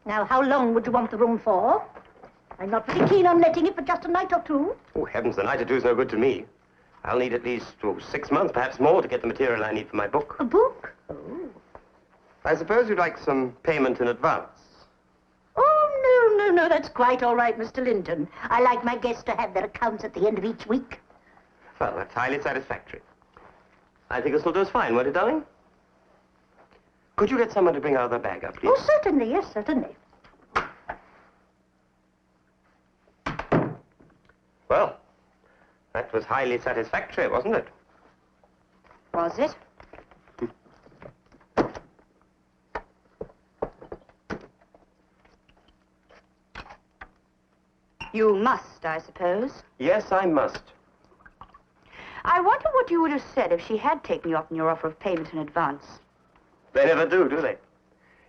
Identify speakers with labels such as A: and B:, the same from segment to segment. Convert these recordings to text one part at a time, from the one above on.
A: Now, how long would you want the room for? I'm not very keen on letting it for just a night or two.
B: Oh, heavens, a night or two is no good to me. I'll need at least 6 months, perhaps more, to get the material I need for my book.
A: A book? Oh.
B: I suppose you'd like some payment in advance.
A: Oh, no, that's quite all right, Mr. Linton. I like my guests to have their accounts at the end of each week.
B: Well, that's highly satisfactory. I think this will do us fine, won't it, darling? Could you get someone to bring out the bag up, please?
A: Oh, certainly, yes, certainly.
B: Well, that was highly satisfactory, wasn't it?
A: Was it? You must, I suppose.
B: Yes, I must.
A: I wonder what you would have said if she had taken you up on your offer of payment in advance.
B: They never do they?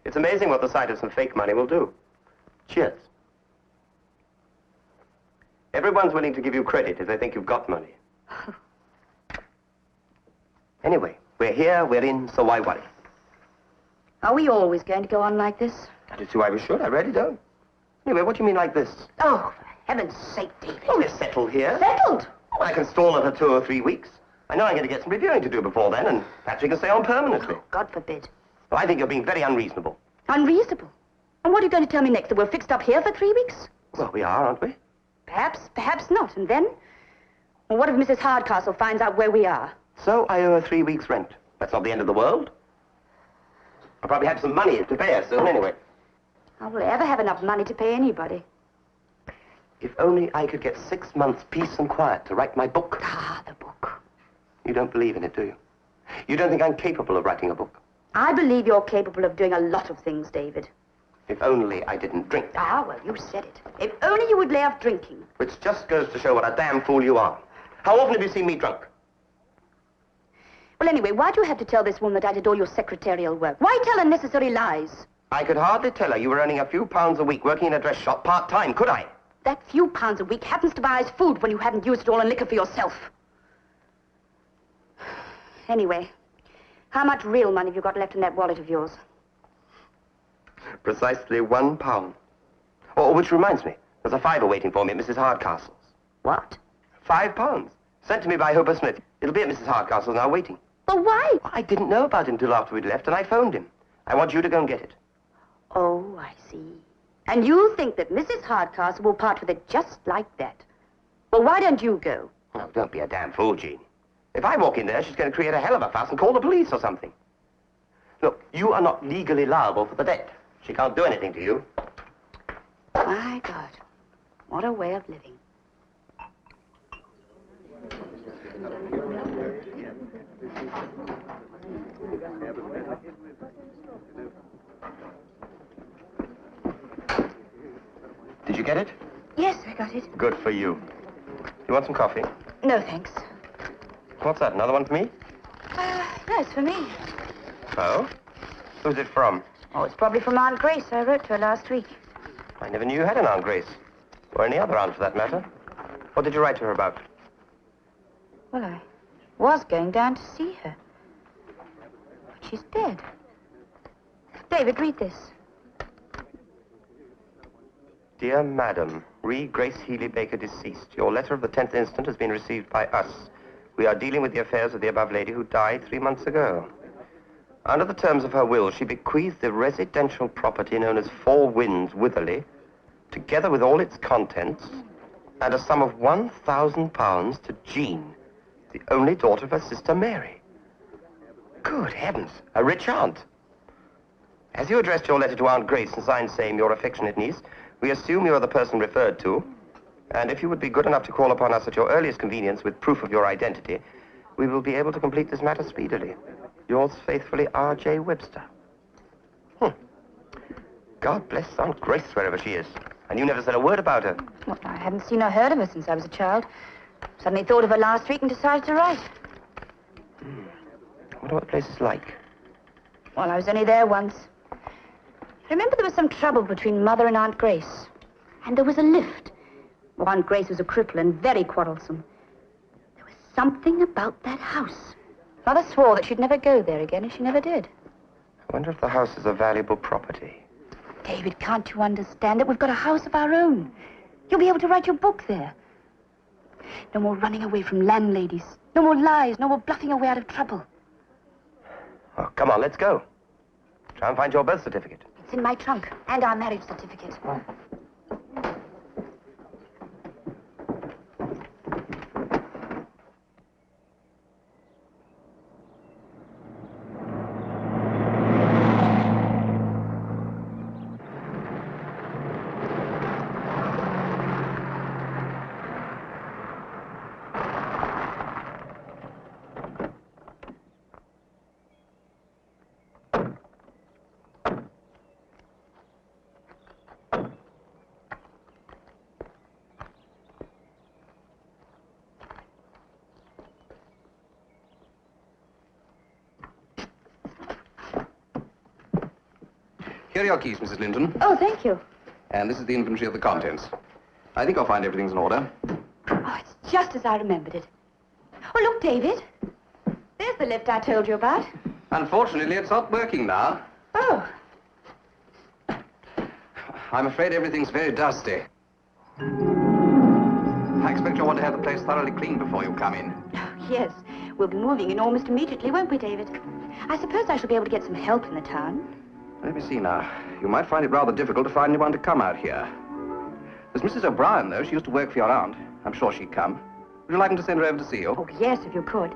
B: It's amazing what the sight of some fake money will do. Cheers. Everyone's willing to give you credit if they think you've got money. Anyway, we're here, we're in, so why worry?
A: Are we always going to go on like this?
B: I don't see why we should. I really don't. Anyway, what do you mean like this?
A: Oh, for heaven's sake, David.
B: Oh, we're settled here.
A: Settled?
B: I can stall it for 2 or 3 weeks. I know I'm going to get some reviewing to do before then, and perhaps we can stay on permanently.
A: Oh, God forbid.
B: Well, I think you're being very unreasonable.
A: Unreasonable? And what are you going to tell me next, that we're fixed up here for 3 weeks?
B: Well, we are, aren't we?
A: Perhaps not. And then? Well, what if Mrs. Hardcastle finds out where we are?
B: So I owe her 3 weeks' rent. That's not the end of the world. I'll probably have some money to pay her soon, anyway.
A: How will I ever have enough money to pay anybody?
B: If only I could get 6 months' peace and quiet to write my book.
A: Ah, the book.
B: You don't believe in it, do you? You don't think I'm capable of writing a book?
A: I believe you're capable of doing a lot of things, David.
B: If only I didn't drink.
A: Ah, well, you said it. If only you would lay off drinking.
B: Which just goes to show what a damn fool you are. How often have you seen me drunk?
A: Well, anyway, why do you have to tell this woman that I did all your secretarial work? Why tell unnecessary lies?
B: I could hardly tell her you were earning a few pounds a week working in a dress shop part-time, could I?
A: That few pounds a week happens to buy us food when you haven't used it all on liquor for yourself. Anyway, how much real money have you got left in that wallet of yours?
B: Precisely £1. Oh, which reminds me, there's a fiver waiting for me at Mrs. Hardcastle's.
A: What?
B: £5. Sent to me by Hooper Smith. It'll be at Mrs. Hardcastle's now waiting.
A: But why?
B: I didn't know about it until after we'd left, and I phoned him. I want you to go and get it.
A: Oh, I see. And you think that Mrs. Hardcastle will part with it just like that? Well, why don't you go?
B: Oh, don't be a damn fool, Jean. If I walk in there, she's going to create a hell of a fuss and call the police or something. Look, you are not legally liable for the debt. She can't do anything to you.
A: My God, what a way of living.
B: Did you get it?
A: Yes, I got it.
B: Good for you. You want some coffee?
A: No, thanks.
B: What's that, another one for me?
A: No, it's for me.
B: Oh? Who's it from?
A: Oh, it's probably from Aunt Grace. I wrote to her last week.
B: I never knew you had an Aunt Grace. Or any other aunt, for that matter. What did you write to her about?
A: Well, I was going down to see her. But she's dead. David, read this.
B: Dear Madam, Grace Healy Baker deceased. Your letter of the 10th instant has been received by us. We are dealing with the affairs of the above lady who died 3 months ago. Under the terms of her will, she bequeathed the residential property known as Four Winds, Witherley, together with all its contents, and a sum of £1,000 to Jean, the only daughter of her sister Mary. Good heavens, a rich aunt. As you addressed your letter to Aunt Grace and signed saying your affectionate niece, we assume you are the person referred to, and if you would be good enough to call upon us at your earliest convenience with proof of your identity, we will be able to complete this matter speedily. Yours faithfully, R.J. Webster. God bless Aunt Grace wherever she is. And you never said a word about her.
A: Well, I hadn't seen or heard of her since I was a child. Suddenly thought of her last week and decided to write.
B: I wonder what the place is like.
A: Well, I was only there once. Remember there was some trouble between Mother and Aunt Grace. And there was a lift. Well, Aunt Grace was a cripple and very quarrelsome. There was something about that house. Mother swore that she'd never go there again, and she never did.
B: I wonder if the house is a valuable property.
A: David, can't you understand that we've got a house of our own? You'll be able to write your book there. No more running away from landladies. No more lies. No more bluffing your way out of trouble.
B: Oh, come on, let's go. Try and find your birth certificate.
A: It's in my trunk. And our marriage certificate.
C: Here are your keys, Mrs. Linton.
A: Oh, thank you.
C: And this is the inventory of the contents. I think I'll find everything's in order.
A: Oh, it's just as I remembered it. Oh, look, David. There's the lift I told you about.
C: Unfortunately, it's not working now.
A: Oh.
C: I'm afraid everything's very dusty. I expect you'll want to have the place thoroughly cleaned before you come in.
A: Oh, yes. We'll be moving in almost immediately, won't we, David? I suppose I shall be able to get some help in the town.
C: Let me see now. You might find it rather difficult to find anyone to come out here. There's Mrs. O'Brien, though. She used to work for your aunt. I'm sure she'd come. Would you like me to send her over to see you?
A: Oh, yes, if you could.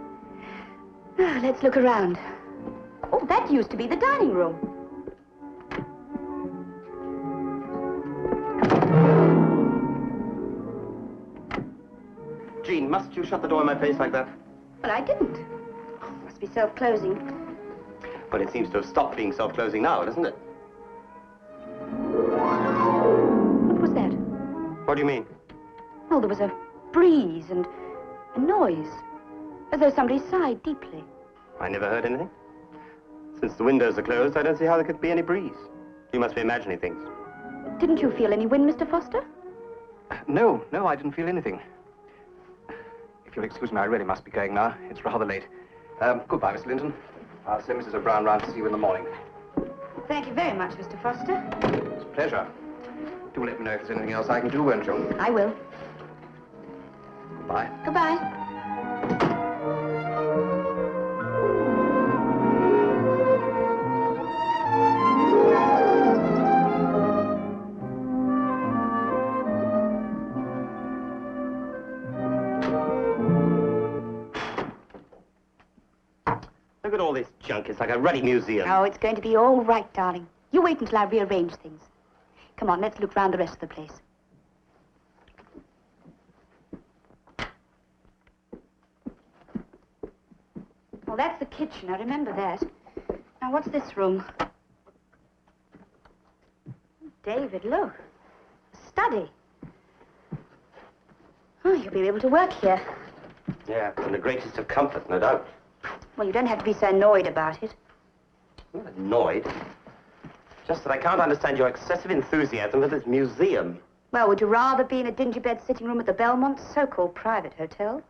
A: Let's look around. Oh, that used to be the dining room.
B: Jean, must you shut the door in my face like that?
A: Well, I didn't. Must be self-closing.
B: But it seems to have stopped being self-closing now, doesn't it?
A: What was that?
B: What do you mean?
A: Oh, there was a breeze and a noise. As though somebody sighed deeply.
B: I never heard anything. Since the windows are closed, I don't see how there could be any breeze. You must be imagining things.
A: Didn't you feel any wind, Mr. Foster?
C: No, I didn't feel anything. If you'll excuse me, I really must be going now. It's rather late. Goodbye, Miss Linton. I'll send Mrs. O'Brien round to see you in the morning.
A: Thank you very much, Mr. Foster.
C: It's a pleasure. Do let me know if there's anything else I can do, won't you?
A: I will.
C: Goodbye.
A: Goodbye.
B: Look at all this junk. It's like a ruddy museum.
A: Oh, it's going to be all right, darling. You wait until I rearrange things. Come on, let's look round the rest of the place. Well, that's the kitchen. I remember that. Now, what's this room? David, look. A study. Oh, you'll be able to work here.
B: Yeah, in the greatest of comfort, no doubt.
A: Well, you don't have to be so annoyed about it.
B: I'm not annoyed. Just that I can't understand your excessive enthusiasm for this museum.
A: Well, would you rather be in a dingy bed sitting room at the Belmont, so-called private hotel?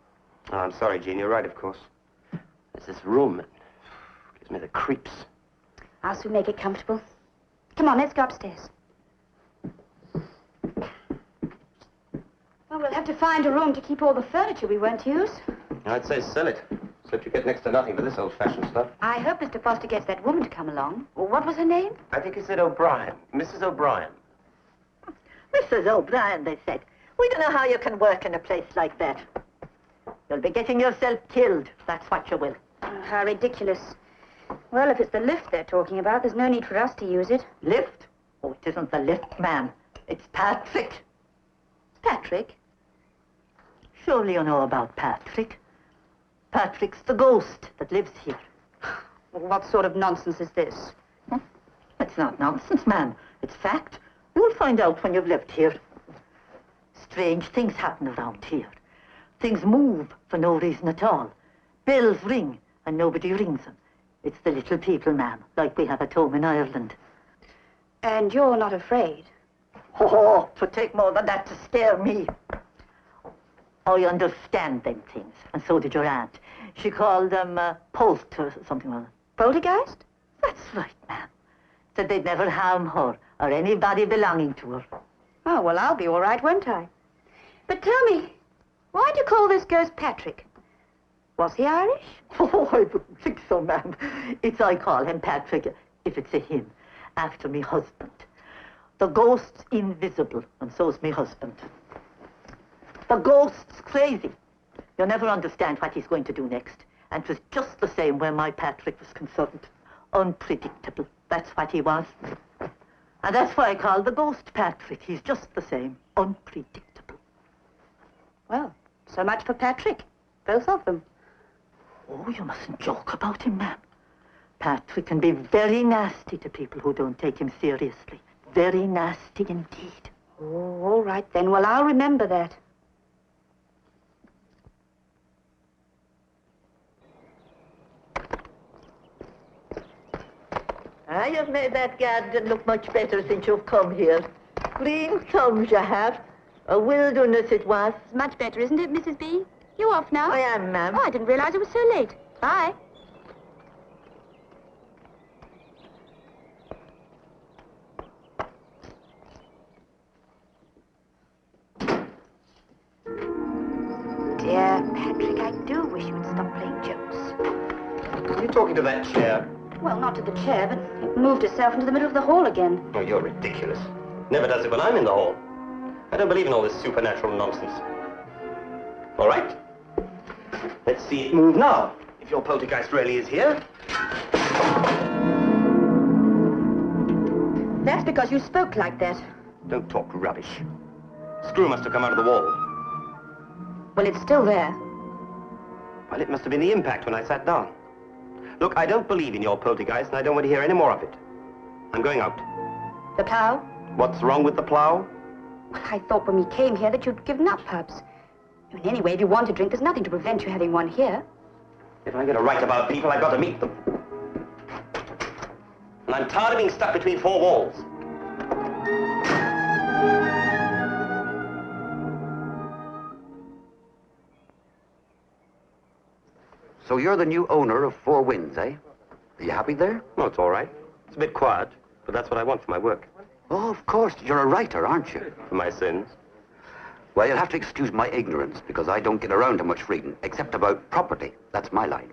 B: Oh, I'm sorry, Jean. You're right, of course. There's this room. It gives me the creeps.
A: I'll soon make it comfortable. Come on, let's go upstairs. Well, we'll have to find a room to keep all the furniture we won't use.
B: I'd say sell it. Except you get next to nothing for this old-fashioned stuff.
A: I hope Mr. Foster gets that woman to come along. Well, what was her name?
B: I think he said O'Brien. Mrs. O'Brien.
D: Mrs. O'Brien, they said. We don't know how you can work in a place like that. You'll be getting yourself killed. That's what you will.
A: Oh, how ridiculous. Well, if it's the lift they're talking about, there's no need for us to use it.
D: Lift? Oh, it isn't the lift, ma'am. It's Patrick.
A: Patrick?
D: Surely you know about Patrick. Patrick's the ghost that lives here.
A: Well, what sort of nonsense is this?
D: It's not nonsense, ma'am. It's fact. You'll find out when you've lived here. Strange things happen around here. Things move for no reason at all. Bells ring and nobody rings them. It's the little people, ma'am, like we have at home in Ireland.
A: And you're not afraid?
D: Oh, it would take more than that to scare me. I understand them things, and so did your aunt. She called them polter or something like that.
A: Poltergeist?
D: That's right, ma'am. Said they'd never harm her or anybody belonging to her.
A: Oh, well, I'll be all right, won't I? But tell me, why'd you call this ghost Patrick? Was he Irish?
D: Oh, I wouldn't think so, ma'am. It's I call him Patrick, if it's a him, after me husband. The ghost's invisible, and so's me husband. The ghost's crazy. You'll never understand what he's going to do next. And it was just the same where my Patrick was concerned. Unpredictable. That's what he was. And that's why I call the ghost Patrick. He's just the same. Unpredictable.
A: Well, so much for Patrick. Both of them.
D: Oh, you mustn't joke about him, ma'am. Patrick can be very nasty to people who don't take him seriously. Very nasty indeed.
A: Oh, all right then. Well, I'll remember that.
D: I have made that garden look much better since you've come here. Green thumbs you have. A wilderness it was.
A: It's much better, isn't it, Mrs. B? You off now?
D: I am, ma'am.
A: Oh, I didn't realize it was so late. Bye. Dear Patrick, I do wish you would stop playing jokes.
B: Are you talking to that chair?
A: Well, not to the chair, but it moved itself into the middle of the hall again.
B: Oh, you're ridiculous. Never does it when I'm in the hall. I don't believe in all this supernatural nonsense. All right. Let's see it move now, if your poltergeist really is here.
A: That's because you spoke like that.
B: Don't talk rubbish. Screw must have come out of the wall.
A: Well, it's still there.
B: Well, it must have been the impact when I sat down. Look, I don't believe in your poltergeist, and I don't want to hear any more of it. I'm going out.
A: The plough?
B: What's wrong with the plough?
A: Well, I thought when we came here that you'd given up pubs. I mean, anyway, if you want a drink, there's nothing to prevent you having one here.
B: If I'm going to write about people, I've got to meet them. And I'm tired of being stuck between four walls.
E: So you're the new owner of Four Winds, eh? Are you happy there?
B: Oh, it's all right. It's a bit quiet, but that's what I want for my work.
E: Oh, of course. You're a writer, aren't you?
B: For my sins.
E: Well, you'll have to excuse my ignorance, because I don't get around to much reading, except about property. That's my line.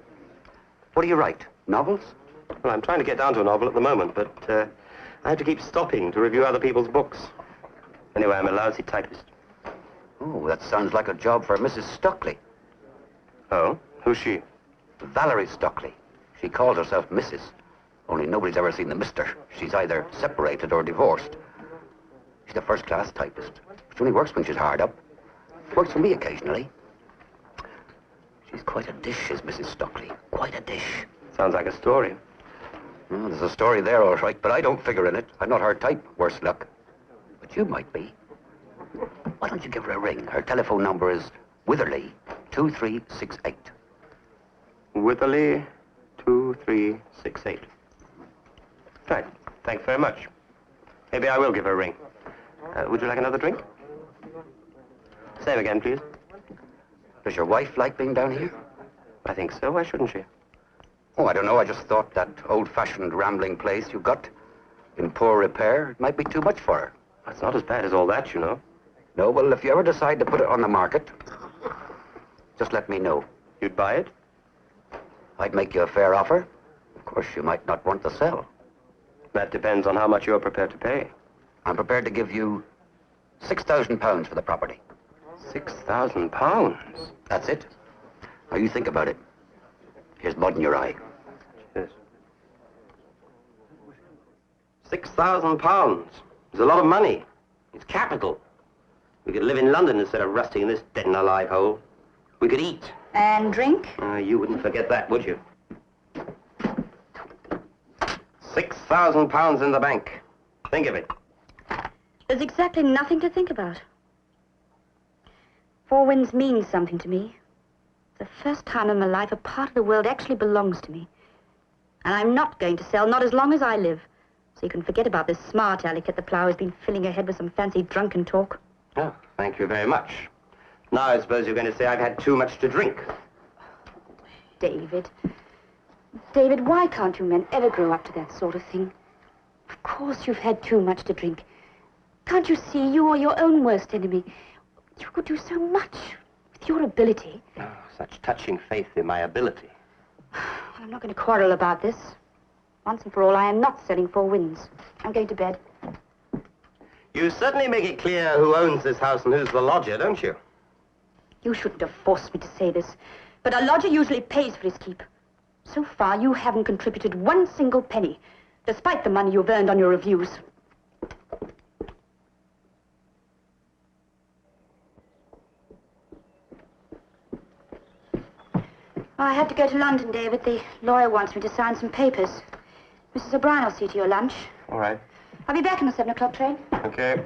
E: What do you write? Novels?
B: Well, I'm trying to get down to a novel at the moment, but I have to keep stopping to review other people's books. Anyway, I'm a lousy typist.
E: Oh, that sounds like a job for Mrs. Stockley.
B: Oh? Who's she?
E: Valerie Stockley. She calls herself Mrs. Only nobody's ever seen the mister. She's either separated or divorced. She's a first-class typist. She only works when she's hard up. Works for me occasionally. She's quite a dish, is Mrs. Stockley. Quite a dish.
B: Sounds like a story.
E: Well, there's a story there, all right, but I don't figure in it. I'm not her type, worse luck. But you might be. Why don't you give her a ring? Her telephone number is Witherley 2368.
B: Witherley 2368. Right. Thanks very much. Maybe I will give her a ring. Would you like another drink? Same again, please.
E: Does your wife like being down here?
B: I think so. Why shouldn't she?
E: Oh, I don't know. I just thought that old-fashioned rambling place you got in poor repair, it might be too much for her.
B: It's not as bad as all that, you know.
E: No, well, if you ever decide to put it on the market, just let me know.
B: You'd buy it?
E: I'd make you a fair offer. Of course, you might not want to sell.
B: That depends on how much you're prepared to pay.
E: I'm prepared to give you £6,000 for the property.
B: £6,000?
E: That's it. Now, you think about it. Here's mud in your eye.
B: Yes. £6,000. It's a lot of money. It's capital. We could live in London instead of rusting in this dead and alive hole. We could eat.
A: And drink?
B: You wouldn't forget that, would you? £6,000 in the bank. Think of it.
A: There's exactly nothing to think about. Four Winds means something to me. It's the first time in my life a part of the world actually belongs to me. And I'm not going to sell, not as long as I live. So you can forget about this smart aleck at the plough who's been filling her head with some fancy drunken talk.
B: Oh, thank you very much. Now I suppose you're going to say I've had too much to drink.
A: David. David, why can't you men ever grow up to that sort of thing? Of course you've had too much to drink. Can't you see you are your own worst enemy? You could do so much with your ability.
B: Oh, such touching faith in my ability.
A: I'm not going to quarrel about this. Once and for all, I am not selling 4 Winds. I'm going to bed.
B: You certainly make it clear who owns this house and who's the lodger, don't you?
A: You shouldn't have forced me to say this, but a lodger usually pays for his keep. So far, you haven't contributed 1 single penny, despite the money you've earned on your reviews. I had to go to London, David. The lawyer wants me to sign some papers. Mrs. O'Brien will see to your lunch.
B: All right.
A: I'll be back on the 7 o'clock train.
B: Okay.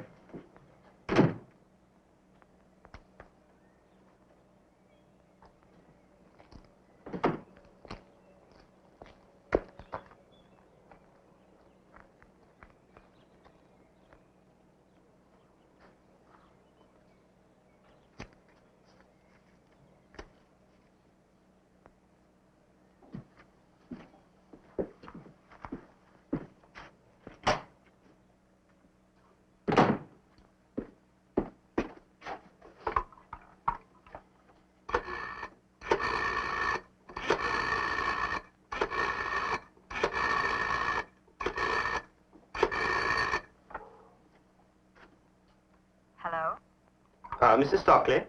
B: Mrs. Stockley?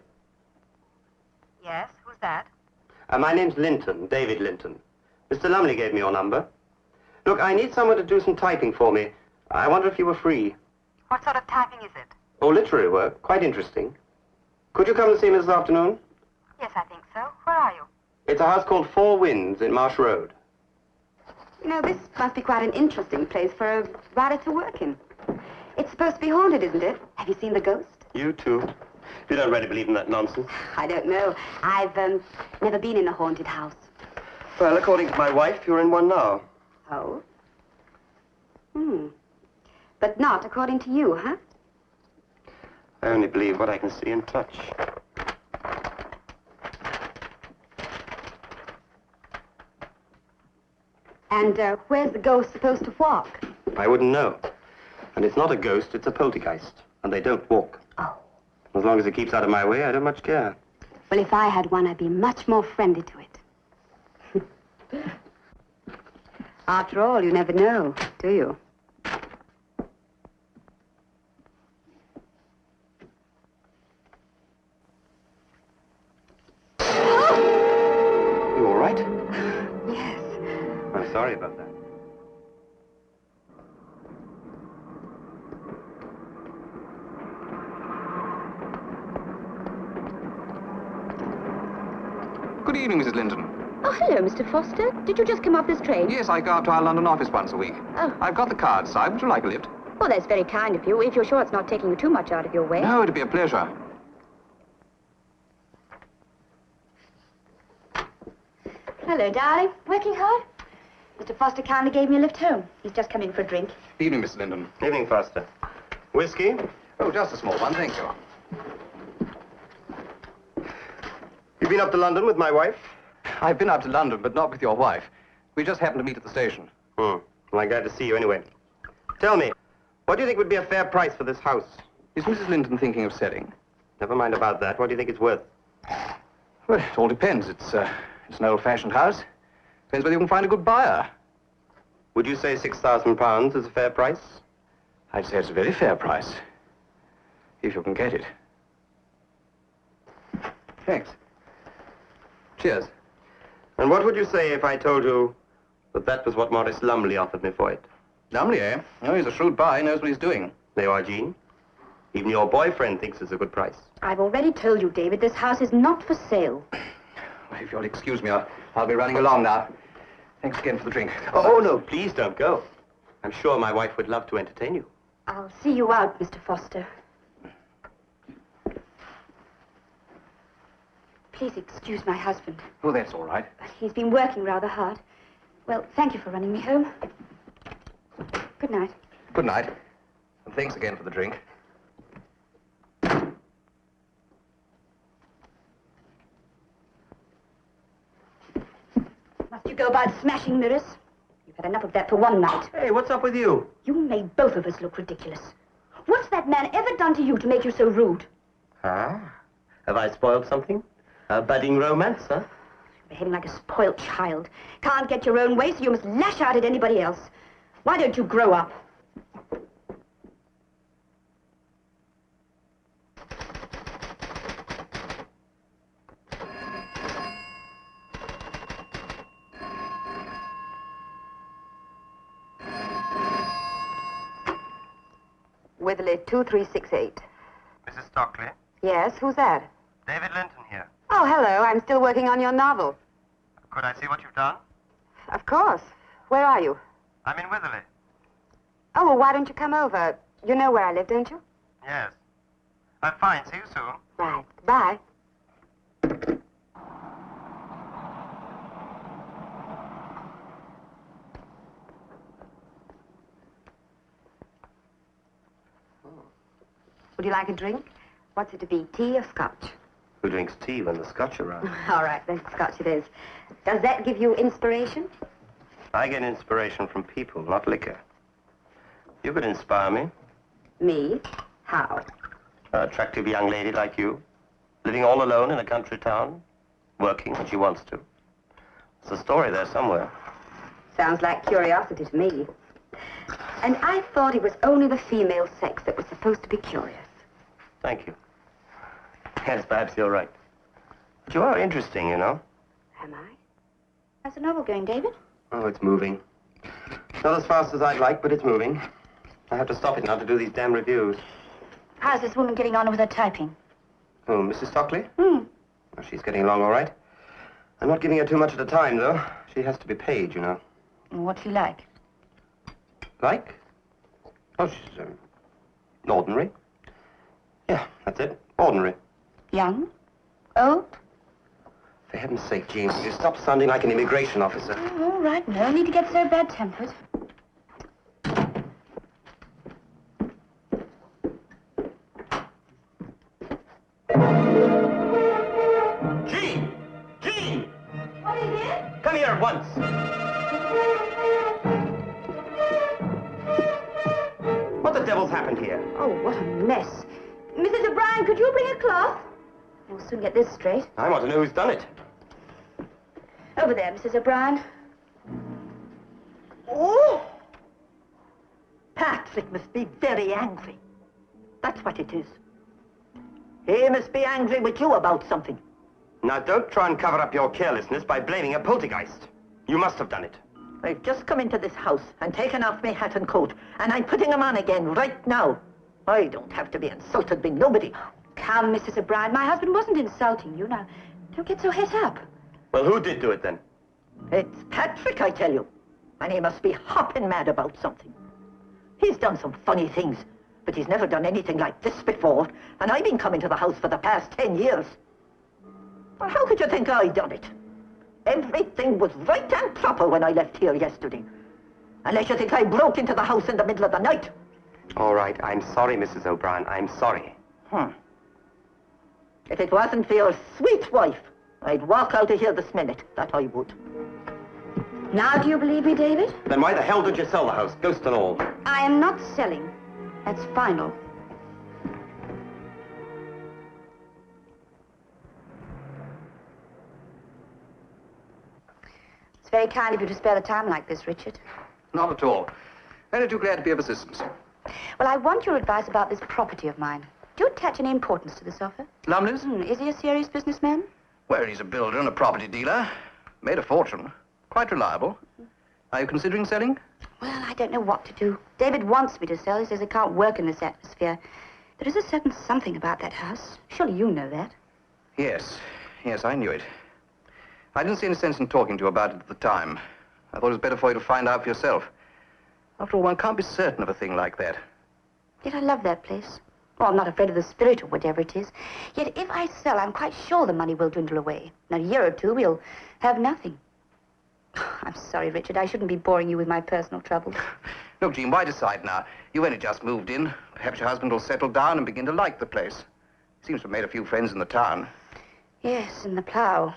F: Yes, who's that?
B: My name's Linton, David Linton. Mr. Lumley gave me your number. Look, I need someone to do some typing for me. I wonder if you were free.
F: What sort of typing is it?
B: Oh, literary work. Quite interesting. Could you come and see me this afternoon?
F: Yes, I think so. Where are you?
B: It's a house called 4 Winds in Marsh Road.
A: You know, this must be quite an interesting place for a writer to work in. It's supposed to be haunted, isn't it? Have you seen the ghost?
B: You too. You don't really believe in that nonsense.
A: I don't know. I've never been in a haunted house.
B: Well, according to my wife, you're in one now.
A: Oh? But not according to you, huh?
B: I only believe what I can see and touch.
A: And where's the ghost supposed to walk?
B: I wouldn't know. And it's not a ghost, it's a poltergeist. And they don't walk.
A: Oh.
B: As long as it keeps out of my way, I don't much care.
A: Well, if I had one, I'd be much more friendly to it. After all, you never know, do you?
B: You all right?
A: Yes.
B: I'm sorry about that.
C: Good evening, Mrs. Linton.
A: Oh, hello, Mr. Foster. Did you just come off this train?
C: Yes, I go up to our London office once a week.
A: Oh.
C: I've got the card, Si. Would you like a lift?
A: Well, that's very kind of you, if you're sure it's not taking you too much out of your way.
C: No, it'd be a pleasure.
A: Hello, darling. Working hard? Mr. Foster kindly gave me a lift home. He's just come in for a drink.
C: Evening, Mrs. Linton.
B: Evening, Foster. Whiskey?
C: Oh, just a small one, thank you.
B: You been up to London with my wife?
C: I've been up to London, but not with your wife. We just happened to meet at the station.
B: Well, I'm glad to see you anyway. Tell me, what do you think would be a fair price for this house?
C: Is Mrs. Linton thinking of selling?
B: Never mind about that. What do you think it's worth?
C: Well, it all depends. It's an old-fashioned house. Depends whether you can find a good buyer.
B: Would you say £6,000 is a fair price?
C: I'd say it's a very fair price. If you can get it. Thanks. Cheers.
B: And what would you say if I told you that that was what Maurice Lumley offered me for it?
C: Lumley, eh? Oh, he's a shrewd buyer. He knows what he's doing.
B: There you are, Jean. Even your boyfriend thinks it's a good price.
A: I've already told you, David, this house is not for sale.
C: Well, if you'll excuse me, I'll be running along now. Thanks again for the drink.
B: Oh, no, please don't go. I'm sure my wife would love to entertain you.
A: I'll see you out, Mr. Foster. Please excuse my husband.
C: Oh, that's all right.
A: But he's been working rather hard. Well, thank you for running me home. Good night.
C: Good night. And thanks again for the drink.
A: Must you go about smashing mirrors? You've had enough of that for one night.
B: Hey, what's up with you?
A: You made both of us look ridiculous. What's that man ever done to you to make you so rude?
B: Ah, have I spoiled something? A budding romance, huh?
A: You're behaving like a spoiled child. Can't get your own way, so you must lash out at anybody else. Why don't you grow up?
F: Witherley 2368.
B: Mrs. Stockley?
F: Yes, who's that?
B: David Linton here.
F: Oh, hello. I'm still working on your novel.
B: Could I see what you've done?
F: Of course. Where are you?
B: I'm in Witherley.
F: Oh, well, why don't you come over? You know where I live, don't you?
B: Yes. I'm fine. See you soon.
F: Right. Bye. Would you like a drink? What's it to be, tea or scotch?
B: Who drinks tea when the Scotch are around?
F: All right, then scotch it is. Does that give you inspiration?
B: I get inspiration from people, not liquor. You could inspire me.
F: Me? How?
B: An attractive young lady like you, living all alone in a country town, working when she wants to. There's a story there somewhere.
F: Sounds like curiosity to me. And I thought it was only the female sex that was supposed to be curious.
B: Thank you. Yes, perhaps you're right. But you are interesting, you know.
F: Am I?
A: How's the novel going, David?
B: Oh, it's moving. Not as fast as I'd like, but it's moving. I have to stop it now to do these damn reviews.
A: How's this woman getting on with her typing?
B: Oh, Mrs. Stockley?
A: Hmm.
B: Well, she's getting along all right. I'm not giving her too much at a time, though. She has to be paid, you know.
A: What's she like?
B: Like? Oh, she's ordinary. Yeah, that's it. Ordinary.
A: Young? Old?
B: For heaven's sake, Jean, will you stop sounding like an immigration officer?
A: Oh, all right, no need to get so bad-tempered.
B: Jean! Jean!
A: What is it?
B: Come here at once. What the devil's happened here?
A: Oh, what a mess. Mrs. O'Brien, could you bring a cloth? We'll soon get this straight.
B: I want to know who's done it.
A: Over there, Mrs. O'Brien.
D: Oh! Patrick must be very angry. That's what it is. He must be angry with you about something.
B: Now, don't try and cover up your carelessness by blaming a poltergeist. You must have done it.
D: I've just come into this house and taken off my hat and coat, and I'm putting them on again right now. I don't have to be insulted by nobody.
A: Come, Mrs. O'Brien. My husband wasn't insulting you. Now, don't get so het up.
B: Well, who did do it, then?
D: It's Patrick, I tell you. And he must be hopping mad about something. He's done some funny things, but he's never done anything like this before, and I've been coming to the house for the past 10 years. Well, how could you think I done it? Everything was right and proper when I left here yesterday. Unless you think I broke into the house in the middle of the night.
B: All right, I'm sorry, Mrs. O'Brien. I'm sorry.
D: If it wasn't for your sweet wife, I'd walk out of here this minute. That I would.
A: Now do you believe me, David?
B: Then why the hell did you sell the house, ghost and all?
A: I am not selling. That's final. It's very kind of you to spare the time like this, Richard.
C: Not at all. Only too glad to be of assistance.
A: Well, I want your advice about this property of mine. Do you attach any importance to this offer?
C: Lumley's?
A: Is he a serious businessman?
C: Well, he's a builder and a property dealer. Made a fortune. Quite reliable. Are you considering selling?
A: Well, I don't know what to do. David wants me to sell. He says I can't work in this atmosphere. There is a certain something about that house. Surely you know that.
C: Yes. Yes, I knew it. I didn't see any sense in talking to you about it at the time. I thought it was better for you to find out for yourself. After all, one can't be certain of a thing like that.
A: Yet I love that place. Well, I'm not afraid of the spirit or whatever it is. Yet if I sell, I'm quite sure the money will dwindle away. In a year or two, we'll have nothing. I'm sorry, Richard. I shouldn't be boring you with my personal troubles.
C: Look, Jean, why decide now? You've only just moved in. Perhaps your husband will settle down and begin to like the place. Seems to have made a few friends in the town.
A: Yes, in the plough.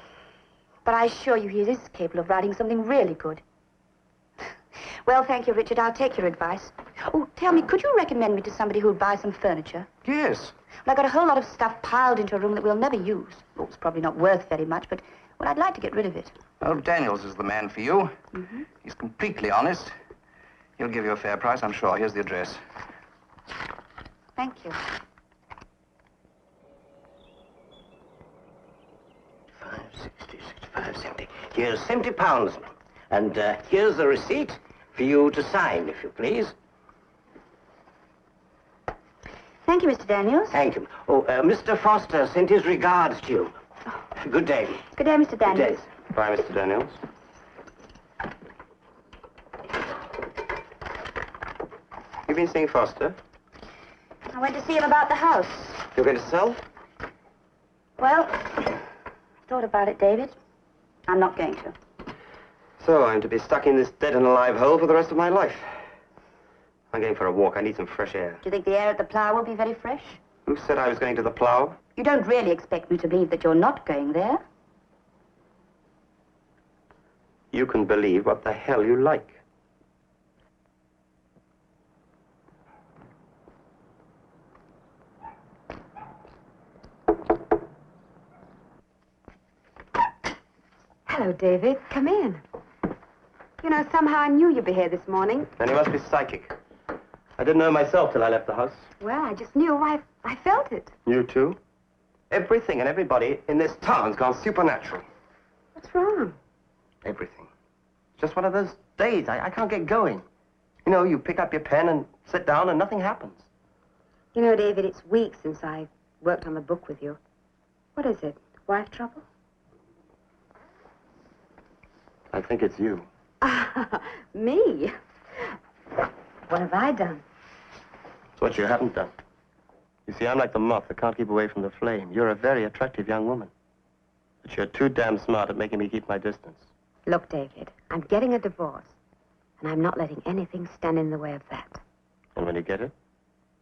A: But I assure you he is capable of writing something really good. Well, thank you, Richard. I'll take your advice. Oh, tell me, could you recommend me to somebody who would buy some furniture?
C: Yes.
A: Well, I got a whole lot of stuff piled into a room that we'll never use. Oh, it's probably not worth very much, but, well, I'd like to get rid of it.
C: Well, Daniels is the man for you.
A: Mm-hmm.
C: He's completely honest. He'll give you a fair price, I'm sure. Here's the address.
A: Thank you.
E: 560, 65, 70. Here's £70. And here's the receipt for you to sign, if you please.
A: Thank you, Mr. Daniels.
E: Thank you. Oh, Mr. Foster sent his regards to you. Good day.
A: Good day, Mr.
E: Good
A: Daniels.
E: day.
B: Bye, Mr. Daniels. You've been seeing Foster?
A: I went to see him about the house.
B: You're going to sell?
A: Well, I thought about it, David. I'm not going to.
B: So I'm to be stuck in this dead and alive hole for the rest of my life. I'm going for a walk. I need some fresh air.
A: Do you think the air at the plough will be very fresh?
B: Who said I was going to the plough?
A: You don't really expect me to believe that you're not going there.
B: You can believe what the hell you like.
F: Hello, David. Come in. You know, somehow I knew you'd be here this morning.
B: Then you must be psychic. I didn't know myself till I left the house.
F: Well, I just knew. I felt it.
B: You too? Everything and everybody in this town's gone supernatural.
F: What's wrong?
B: Everything. It's just one of those days. I can't get going. You know, you pick up your pen and sit down and nothing happens.
F: You know, David, it's weeks since I worked on the book with you. What is it? Wife trouble?
B: I think it's you.
F: Me? What have I done?
B: It's what you haven't done. You see, I'm like the moth that can't keep away from the flame. You're a very attractive young woman. But you're too damn smart at making me keep my distance.
F: Look, David, I'm getting a divorce, and I'm not letting anything stand in the way of that.
B: And when you get it?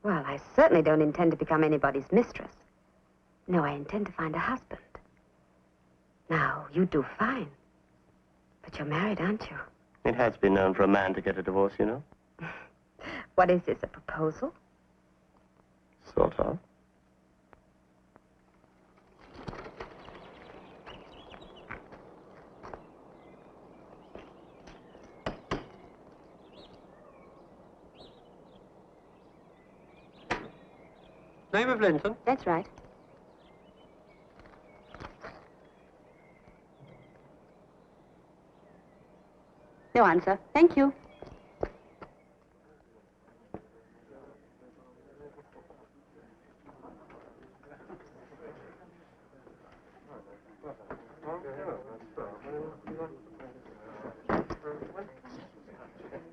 F: Well, I certainly don't intend to become anybody's mistress. No, I intend to find a husband. Now, you do fine. But you're married, aren't you?
B: It has been known for a man to get a divorce, you know.
F: What is this, a proposal?
B: Sort of. Name of Linton?
F: That's right.
A: No answer. Thank you.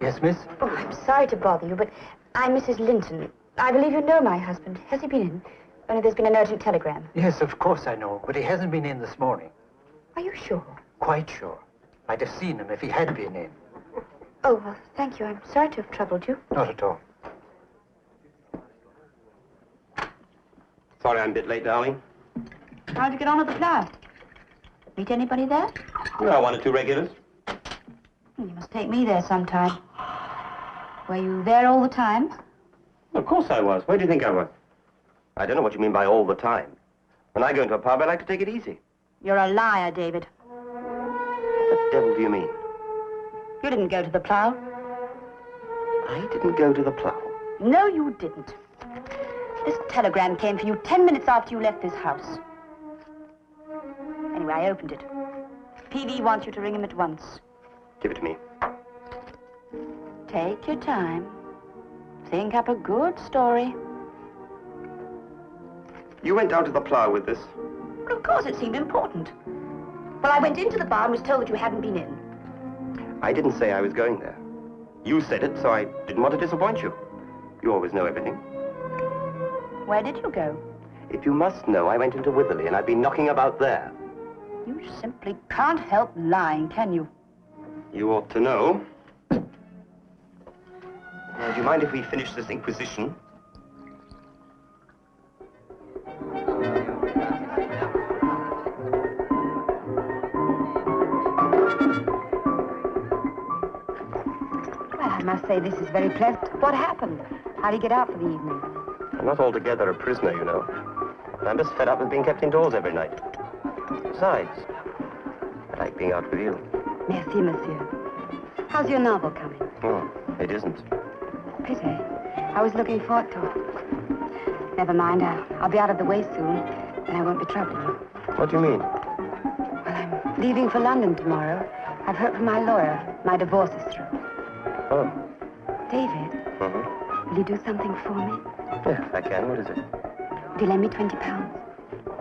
G: Yes, miss?
A: Oh, I'm sorry to bother you, but I'm Mrs. Linton. I believe you know my husband. Has he been in? Only there's been an urgent telegram.
G: Yes, of course I know, but he hasn't been in this morning.
A: Are you sure?
G: Quite sure. I'd have seen him if he had been in.
A: Oh, well, thank you. I'm sorry to have troubled you.
G: Not at all.
B: Sorry I'm a bit late, darling.
A: How'd you get on at the plough? Meet anybody there?
B: No, one or two regulars.
A: You must take me there sometime. Were you there all the time?
B: Of course I was. Where do you think I was? I don't know what you mean by all the time. When I go into a pub, I like to take it easy.
A: You're a liar, David.
B: What the devil do you mean?
A: You didn't go to the plough.
B: I didn't go to the plough.
A: No, you didn't. This telegram came for you 10 minutes after you left this house. Anyway, I opened it. PV wants you to ring him at once.
B: Give it to me.
A: Take your time. Think up a good story.
B: You went down to the plough with this.
A: Well, of course, it seemed important. Well, I went into the bar and was told that you hadn't been in.
B: I didn't say I was going there. You said it, so I didn't want to disappoint you. You always know everything.
A: Where did you go?
B: If you must know, I went into Witherley, and I've been knocking about there.
A: You simply can't help lying, can you?
B: You ought to know. Now, do you mind if we finish this inquisition?
A: Well,
F: I must say this is very pleasant. What happened? How do you get out for the evening?
B: I'm not altogether a prisoner, you know. But I'm just fed up with being kept indoors every night. Besides, I like being out with you.
F: Merci, monsieur. How's your novel coming?
B: Oh, it isn't.
F: Pity. I was looking forward to it. Never mind. I'll be out of the way soon, and I won't be troubling you.
B: What do you mean?
F: Well, I'm leaving for London tomorrow. I've heard from my lawyer. My divorce is through.
B: Oh.
F: David,
B: Mm-hmm.
F: will you do something for me?
B: Yeah, I can. What is it?
F: Will you lend me £20?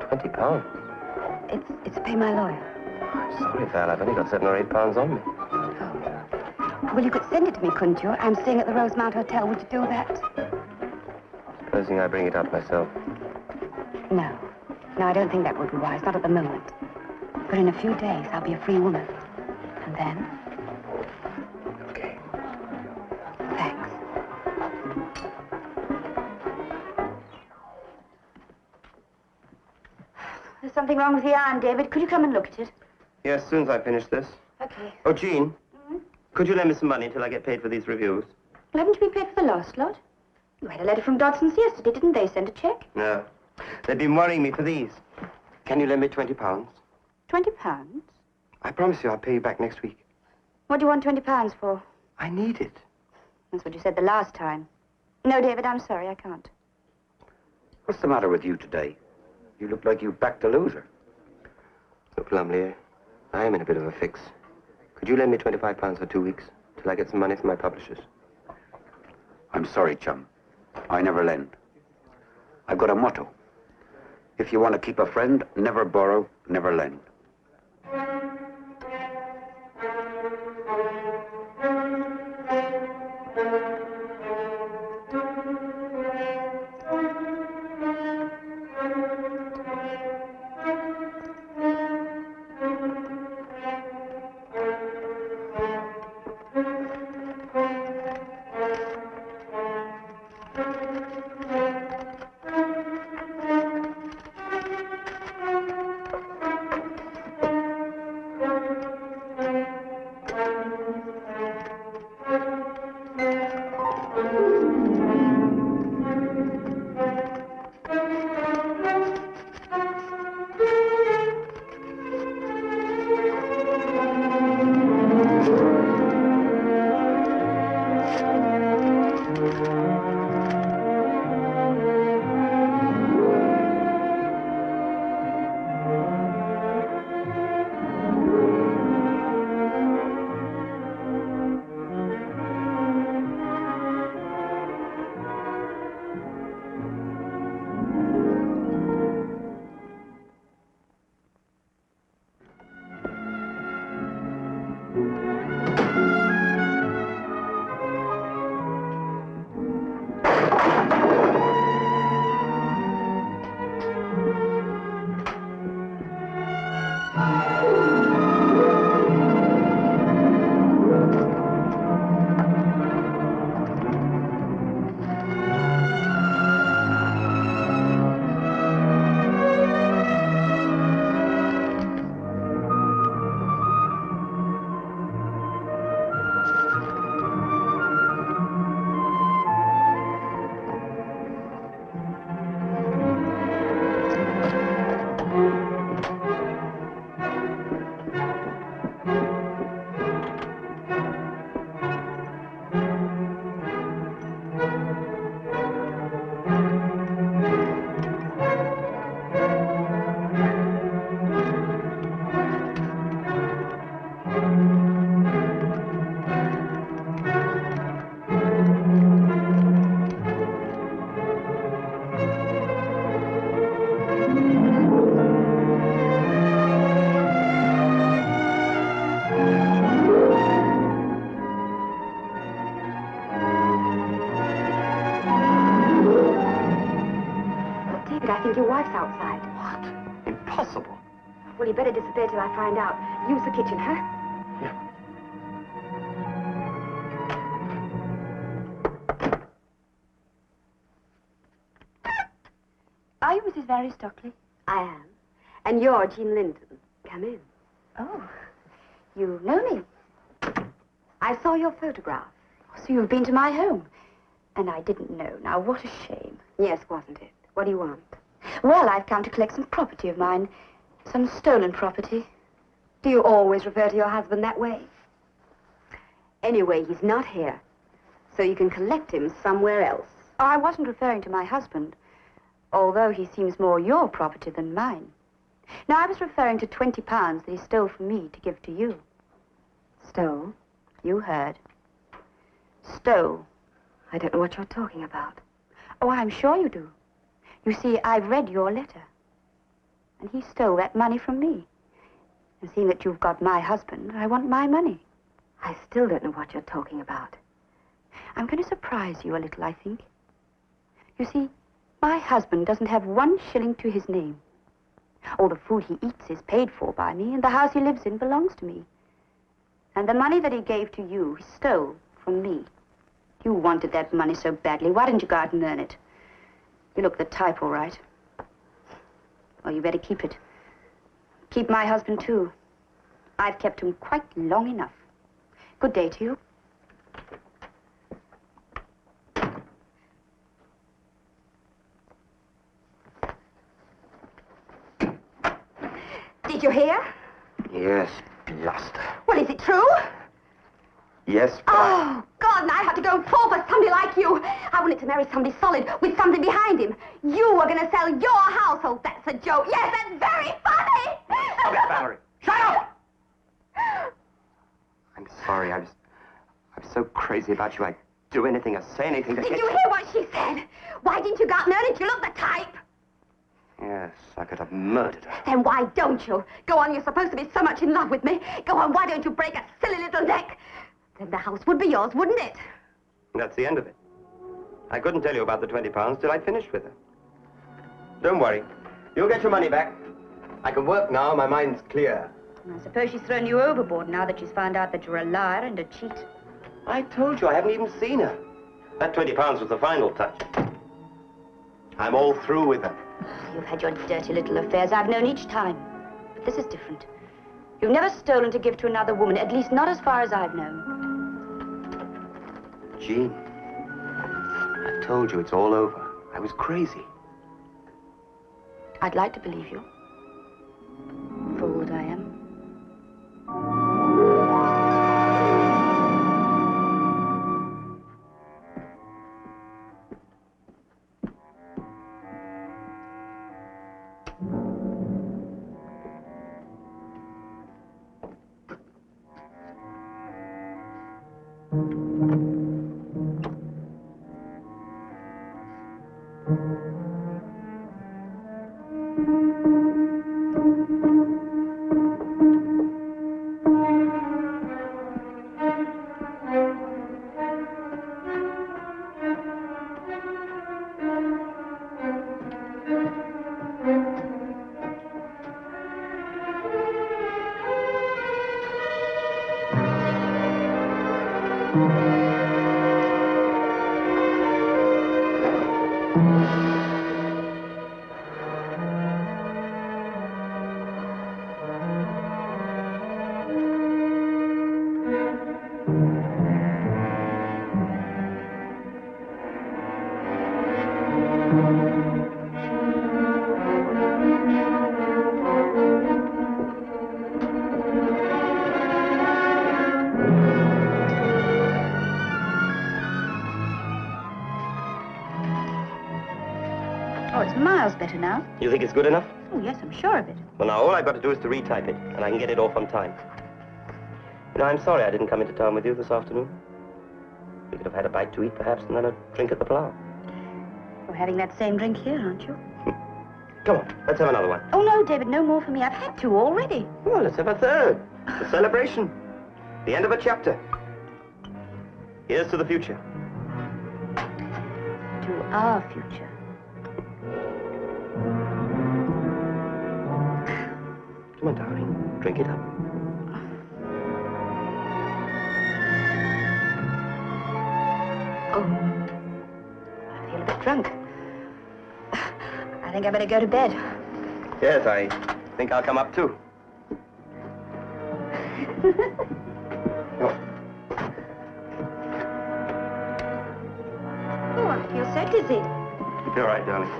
B: £20?
F: It's to pay my lawyer.
B: I'm sorry, Val. I've only got £7 or £8 on me.
F: Oh. Well, you could send it to me, couldn't you? I'm staying at the Rosemount Hotel. Would you do that?
B: Supposing I bring it up myself.
F: No. No, I don't think that would be wise. Not at the moment. But in a few days, I'll be a free woman. And then?
B: Okay.
F: Thanks. There's something wrong with the iron, David. Could you come and look at it?
B: Yes, as soon as I finish this.
F: Okay.
B: Oh, Jean. Could you lend me some money until I get paid for these reviews?
A: Well, haven't you been paid for the last lot? You had a letter from Dodson's yesterday, didn't they? Send a cheque?
B: No. They've been worrying me for these. Can you lend me £20?
A: £20?
B: I promise you I'll pay you back next week.
A: What do you want £20 for?
B: I need it.
A: That's what you said the last time. No, David, I'm sorry, I can't.
E: What's the matter with you today? You look like you backed a loser.
B: Look, Lumley, I am in a bit of a fix. Could you lend me £25 for 2 weeks till I get some money from my publishers?
E: I'm sorry, chum. I never lend. I've got a motto. If you want to keep a friend, never borrow, never lend.
F: I think your wife's outside.
B: What? Impossible.
F: Well, you better disappear till I find out. Use the kitchen, huh?
B: Yeah.
A: Are you Mrs. Valerie Stockley?
F: I am. And you're Jean Linton. Come in.
A: Oh, you know me.
F: I saw your photograph.
A: So So you've been to my home. And I didn't know. Now, what a shame.
F: Yes, wasn't it? What do you want?
A: Well, I've come to collect some property of mine. Some stolen property.
F: Do you always refer to your husband that way? Anyway, he's not here. So you can collect him somewhere else.
A: Oh, I wasn't referring to my husband. Although he seems more your property than mine. No, I was referring to 20 pounds that he stole from me to give to you.
F: Stole?
A: You heard. Stole.
F: I don't know what you're talking about.
A: Oh, I'm sure you do. You see, I've read your letter. And he stole that money from me. And seeing that you've got my husband, I want my money.
F: I still don't know what you're talking about.
A: I'm going to surprise you a little, I think. You see, my husband doesn't have 1 shilling to his name. All the food he eats is paid for by me, and the house he lives in belongs to me. And the money that he gave to you, he stole from me. You wanted that money so badly. Why didn't you go out and earn it? You look the type, all right. Well, you better keep it. Keep my husband, too. I've kept him quite long enough. Good day to you. Did you hear?
B: Yes, bluster.
A: Well, is it true?
B: Yes,
A: Oh, God, and I had to go and fall for somebody like you. I wanted to marry somebody solid with something behind him. You were going to sell your household. That's a joke. Yes, that's very funny.
B: Stop it, Valerie.
A: Shut up!
B: I'm sorry. I was so crazy about you. I'd do anything or say anything to
A: Did
B: get
A: you hear what she said? Why didn't you go out and earn it? You look the type.
B: Yes, I could have murdered her.
A: Then why don't you? Go on, you're supposed to be so much in love with me. Go on, why don't you break a silly little neck? Then the house would be yours, wouldn't it?
B: That's the end of it. I couldn't tell you about the 20 pounds till I'd finished with her. Don't worry. You'll get your money back. I can work now. My mind's clear.
A: I suppose she's thrown you overboard now that she's found out that you're a liar and a cheat.
B: I told you I haven't even seen her. That 20 pounds was the final touch. I'm all through with her.
A: You've had your dirty little affairs. I've known each time. But this is different. You've never stolen to give to another woman, at least not as far as I've known.
B: Jean, I told you it's all over. I was crazy.
A: I'd like to believe you. Fool that I am. Oh, it's miles better now.
B: You think it's good enough?
A: Oh, yes, I'm sure of it.
B: Well, now, all I've got to do is to retype it, and I can get it off on time. You know, I'm sorry I didn't come into town with you this afternoon. We could have had a bite to eat, perhaps, and then a drink at the Plough.
A: You're having that same drink here, aren't you?
B: Come on, let's have another one.
A: Oh, no, David, no more for me. I've had 2 already.
B: Well, let's have a third. A celebration. The end of a chapter. Here's to the future.
A: To our future.
B: Come on, darling. Drink it up.
A: Oh, I feel a bit drunk. I think I better go to bed.
B: Yes, I think I'll come up, too. Oh.
D: late is it?
B: Keep you all right, darling.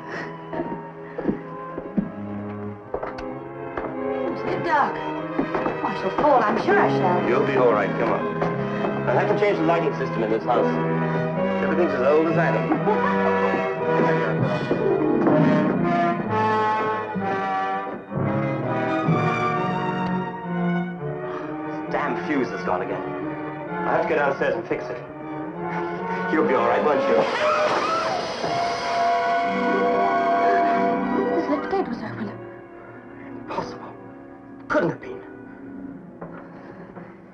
A: It's a bit dark. Oh, I shall fall, I'm sure I shall.
B: You'll be all right. Come on. I'll have to change the lighting system in this house. Everything's as old as Adam. This damn fuse has gone again. I'll have to go downstairs and fix it. You'll be all right, won't you?
A: This lift gate was open.
B: Impossible. Couldn't have been.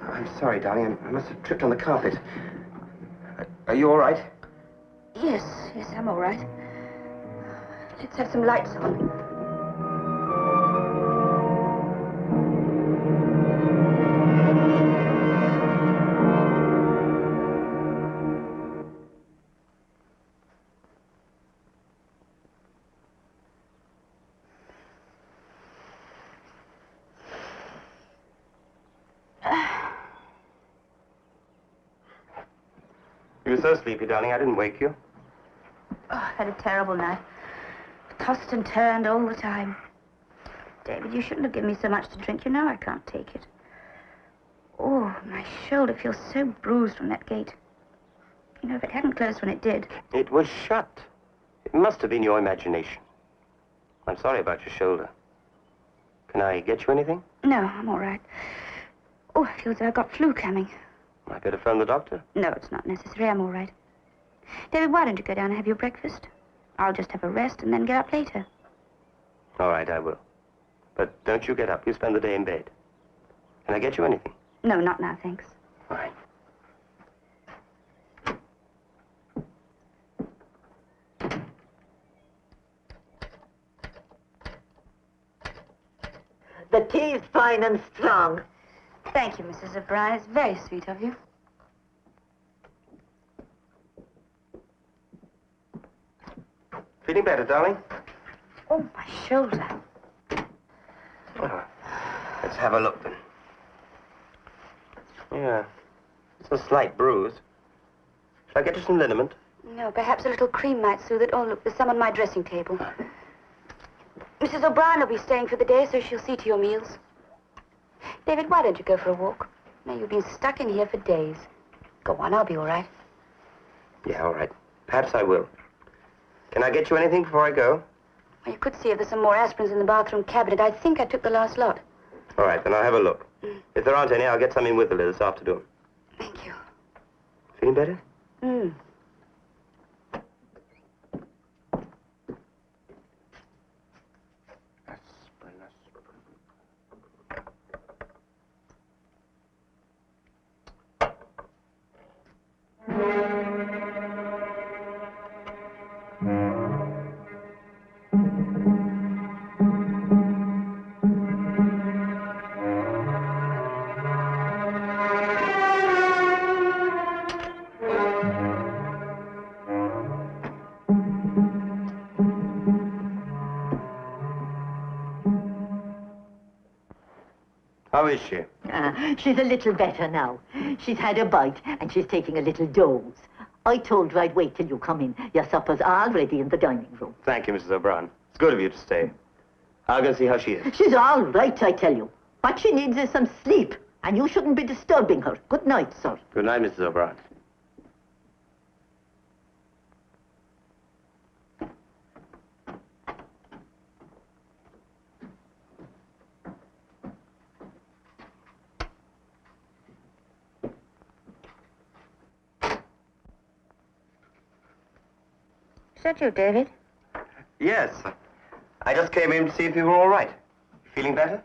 B: I'm sorry, darling. I must have tripped on the carpet. Are you all right?
A: Yes, I'm all right. Let's have some lights on.
B: You were so sleepy, darling. I didn't wake you.
A: Oh, I've had a terrible night. Tossed and turned all the time. David, you shouldn't have given me so much to drink. You know I can't take it. Oh, my shoulder feels so bruised from that gate. You know, if it hadn't closed when it did.
B: It was shut. It must have been your imagination. I'm sorry about your shoulder. Can I get you anything?
A: No, I'm all right. Oh, I feel as though I've got flu coming.
B: I better phone the doctor.
A: No, it's not necessary. I'm all right. David, why don't you go down and have your breakfast? I'll just have a rest and then get up later.
B: All right, I will. But don't you get up. You spend the day in bed. Can I get you anything?
A: No, not now, thanks.
B: All right.
D: The tea's fine and strong.
A: Thank you, Mrs. O'Brien. It's very sweet of you.
B: Feeling better, darling?
A: Oh, my shoulder.
B: Oh, let's have a look, then. Yeah. It's a slight bruise. Shall I get you some liniment?
A: No, perhaps a little cream might soothe it. Oh, look, there's some on my dressing table. Mrs. O'Brien will be staying for the day, so she'll see to your meals. David, why don't you go for a walk? Now, you've been stuck in here for days. Go on, I'll be all right.
B: Yeah, all right. Perhaps I will. Can I get you anything before I go?
A: Well, you could see if there's some more aspirins in the bathroom cabinet. I think I took the last lot.
B: All right, then I'll have a look. If there aren't any, I'll get some in with the this afternoon.
A: Thank you.
B: Feeling better? How is she?
D: She's a little better now. She's had a bite and she's taking a little doze. I told her I'd wait till you come in. Your supper's all ready in the dining room.
B: Thank you, Mrs. O'Brien. It's good of you to stay. I'll go see how she is.
D: She's all right, I tell you. What she needs is some sleep, and you shouldn't be disturbing her. Good night, sir.
B: Good night, Mrs. O'Brien.
A: Is that you, David?
B: Yes. I just came in to see if you were all right. Feeling better?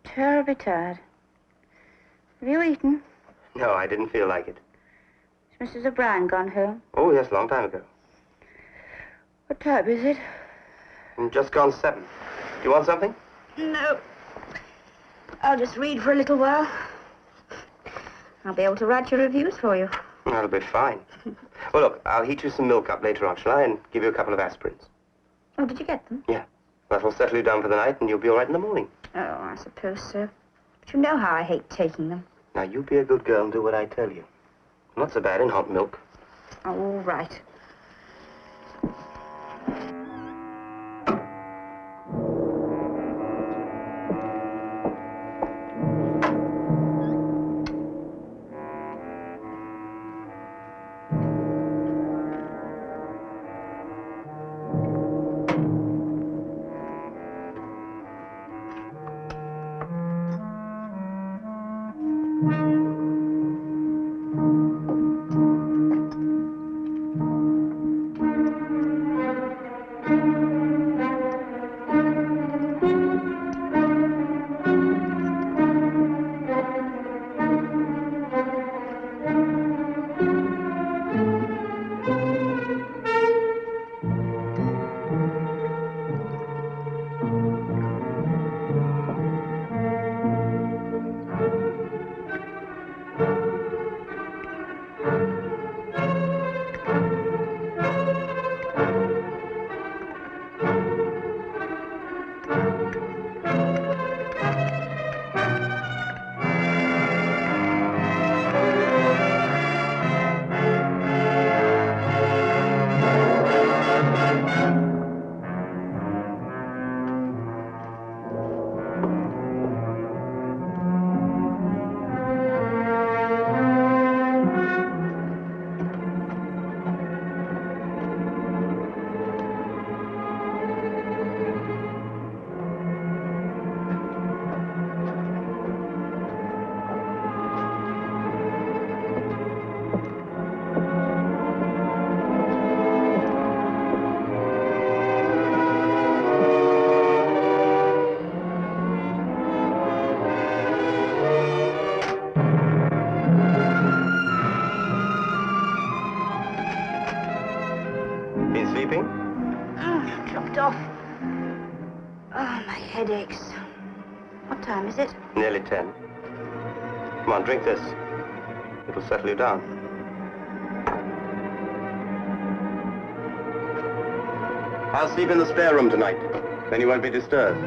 A: Terribly tired. Have you eaten?
B: No, I didn't feel like it.
A: Has Mrs. O'Brien gone home?
B: Oh, yes, a long time ago.
A: What time is it?
B: Just gone 7. Do you want something?
A: No. I'll just read for a little while. I'll be able to write your reviews for you.
B: That'll be fine. Well, look, I'll heat you some milk up later on, shall I? And give you a couple of aspirins.
A: Oh, did you get them?
B: Yeah. That will settle you down for the night, and you'll be all right in the morning.
A: Oh, I suppose so. But you know how I hate taking them.
B: Now, you be a good girl and do what I tell you. Not so bad in hot milk.
A: Oh, all right.
B: Been sleeping?
A: Dropped off. Oh, my head aches. What time is it?
B: Nearly 10. Come on, drink this. It'll settle you down. I'll sleep in the spare room tonight. Then you won't be disturbed.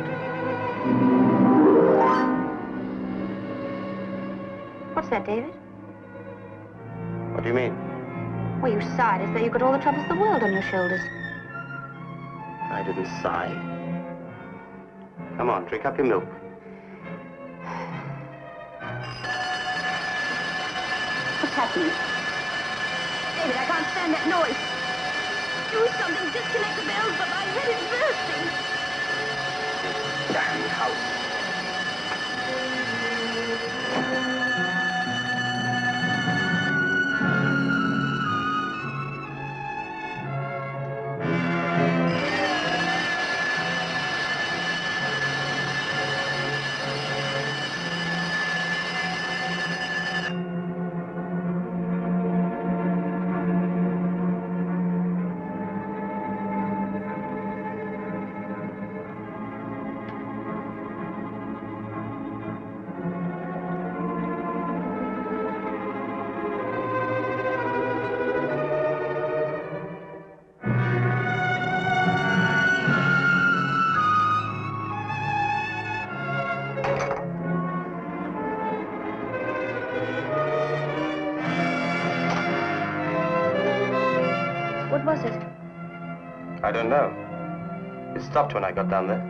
A: What's that, David?
B: What do you mean?
A: Well, you sighed as though you got all the troubles of the world on your shoulders.
B: I didn't sigh. Come on, drink up your milk.
A: What's happening? David, I can't stand that noise. Do something, disconnect the bells, but my head is bursting.
B: Damn house.
A: What was it?
B: I don't know. It stopped when I got down there.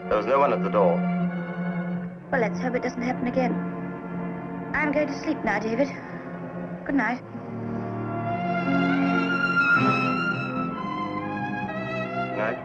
B: There was no one at the door.
A: Well, let's hope it doesn't happen again. I'm going to sleep now, David. Good night.
B: Good night.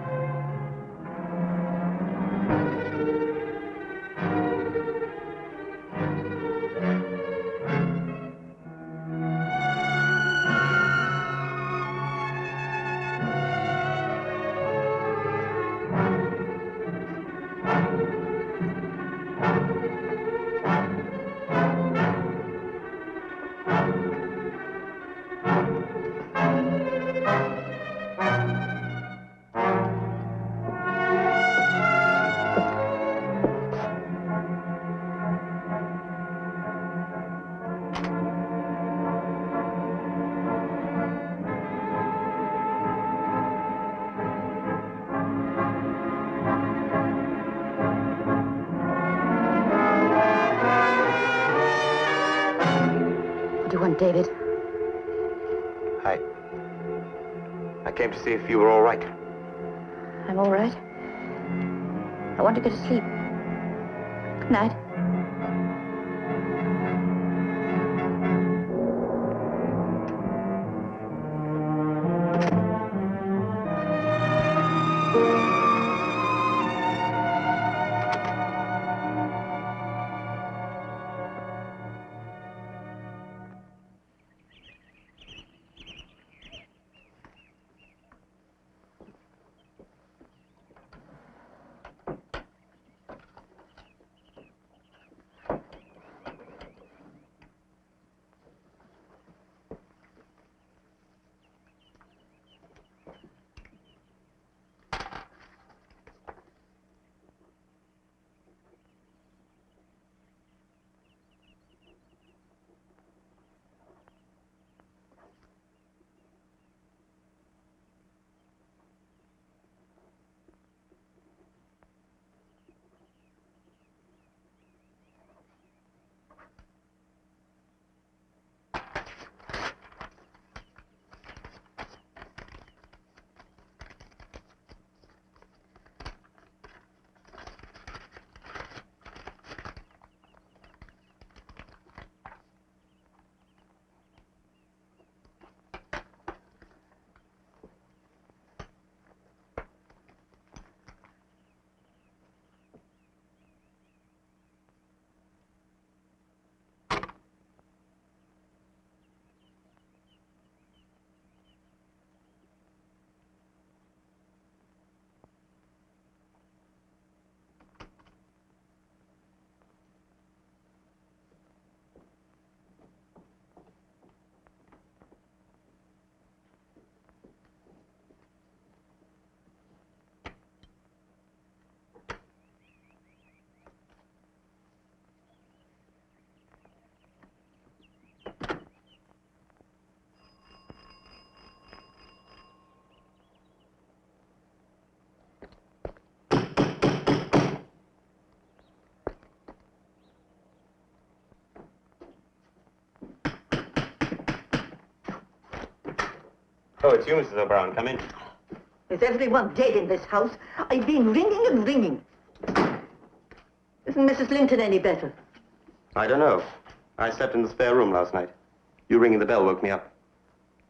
A: What do you want, David?
B: I came to see if you were all right.
A: I'm all right. I want to go to sleep. Good night.
B: Oh, it's you, Mrs. O'Brien. Come in.
D: Is everyone dead in this house? I've been ringing and ringing. Isn't Mrs. Linton any better?
B: I don't know. I slept in the spare room last night. You ringing the bell woke me up.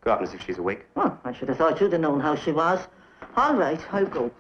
B: Go out and see if she's awake.
D: Oh, I should have thought you'd have known how she was. All right, I'll go.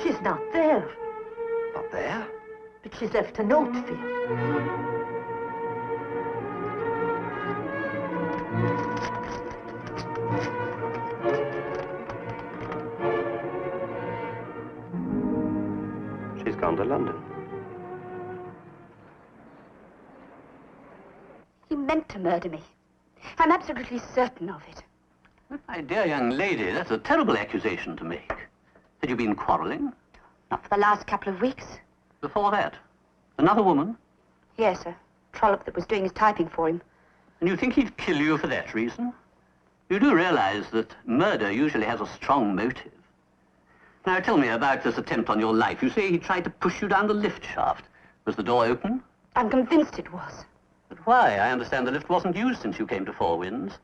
D: She's not there.
C: Not there?
D: But she's left a note for you.
B: She's gone to London.
A: He meant to murder me. I'm absolutely certain of it.
H: My dear young lady, that's a terrible accusation to make. Had you been quarreling?
A: Not for the last couple of weeks.
H: Before that? Another woman?
A: Yes, a trollop that was doing his typing for him.
H: And you think he'd kill you for that reason? You do realize that murder usually has a strong motive. Now tell me about this attempt on your life. You say he tried to push you down the lift shaft. Was the door open?
A: I'm convinced it was.
H: But why? I understand the lift wasn't used since you came to Four Winds.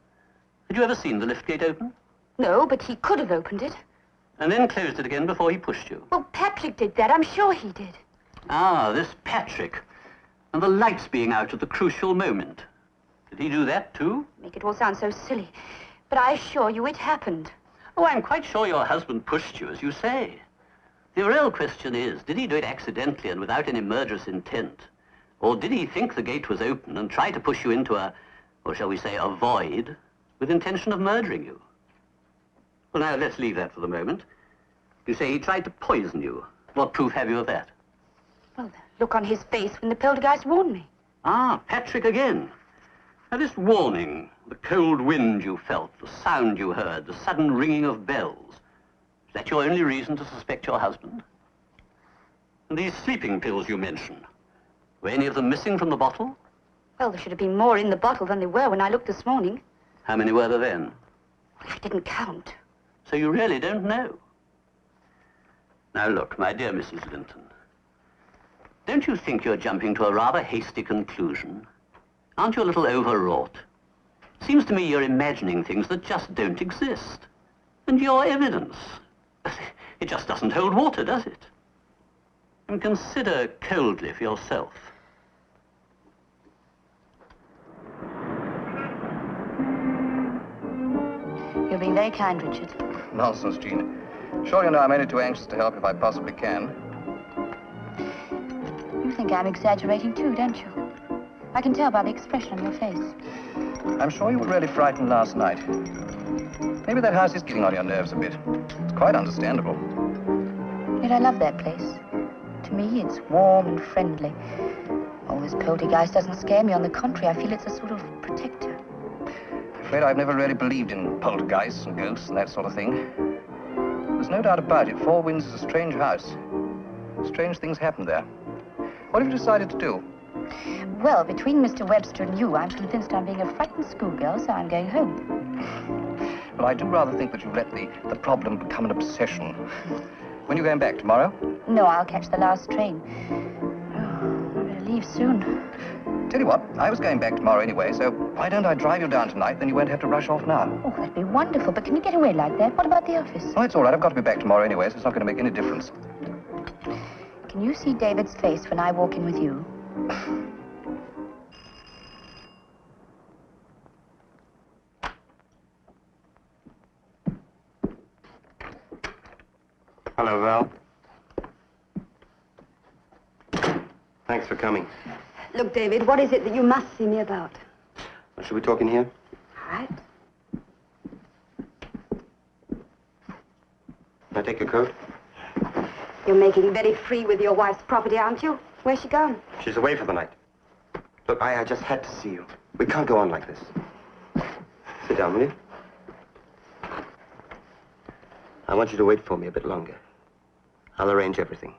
H: Had you ever seen the lift gate open?
A: No, but he could have opened it.
H: And then closed it again before he pushed you?
A: Well, Patrick did that. I'm sure he did.
H: Ah, this Patrick. And the lights being out at the crucial moment. Did he do that too?
A: Make it all sound so silly. But I assure you it happened.
H: Oh, I'm quite sure your husband pushed you, as you say. The real question is, did he do it accidentally and without any murderous intent? Or did he think the gate was open and try to push you into a, or shall we say, a void, with intention of murdering you? Well, now, let's leave that for the moment. You say he tried to poison you. What proof have you of that?
A: Well, the look on his face when the poltergeist warned me.
H: Ah, Patrick again. Now, this warning, the cold wind you felt, the sound you heard, the sudden ringing of bells, is that your only reason to suspect your husband? And these sleeping pills you mentioned, were any of them missing from the bottle?
A: Well, there should have been more in the bottle than there were when I looked this morning.
H: How many were there then?
A: I didn't count.
H: So you really don't know? Now look, my dear Mrs. Linton, don't you think you're jumping to a rather hasty conclusion? Aren't you a little overwrought? Seems to me you're imagining things that just don't exist. And your evidence, it just doesn't hold water, does it? And consider coldly for yourself.
A: You're being very kind, Richard.
C: Nonsense, Jean. Sure you know I'm only too anxious to help if I possibly can.
A: You think I'm exaggerating too, don't you? I can tell by the expression on your face.
C: I'm sure you were really frightened last night. Maybe that house is getting on your nerves a bit. It's quite understandable.
A: Yet I love that place. To me, it's warm and friendly. Oh, this poltergeist doesn't scare me. On the contrary, I feel it's a sort of protector.
C: I'm afraid I've never really believed in poltergeists and ghosts and that sort of thing. There's no doubt about it. Four Winds is a strange house. Strange things happen there. What have you decided to do?
A: Well, between Mr. Webster and you, I'm convinced I'm being a frightened schoolgirl, so I'm going home.
C: Well, I do rather think that you've let the problem become an obsession. When are you going back, tomorrow?
A: No, I'll catch the last train. Oh, I better leave soon.
C: Tell you what, I was going back tomorrow anyway, so why don't I drive you down tonight, then you won't have to rush off now.
A: Oh, that'd be wonderful, but can you get away like that? What about the office?
C: Oh, it's all right. I've got to be back tomorrow anyway, so it's not going to make any difference.
A: Can you see David's face when I walk in with you?
B: Hello, Val. Thanks for coming.
F: Look, David, what is it that you must see me about?
B: Well, should we talk in here?
F: All right.
B: Can I take your coat?
F: You're making very free with your wife's property, aren't you? Where's she gone?
B: She's away for the night. Look, I just had to see you. We can't go on like this. Sit down, will you? I want you to wait for me a bit longer. I'll arrange everything.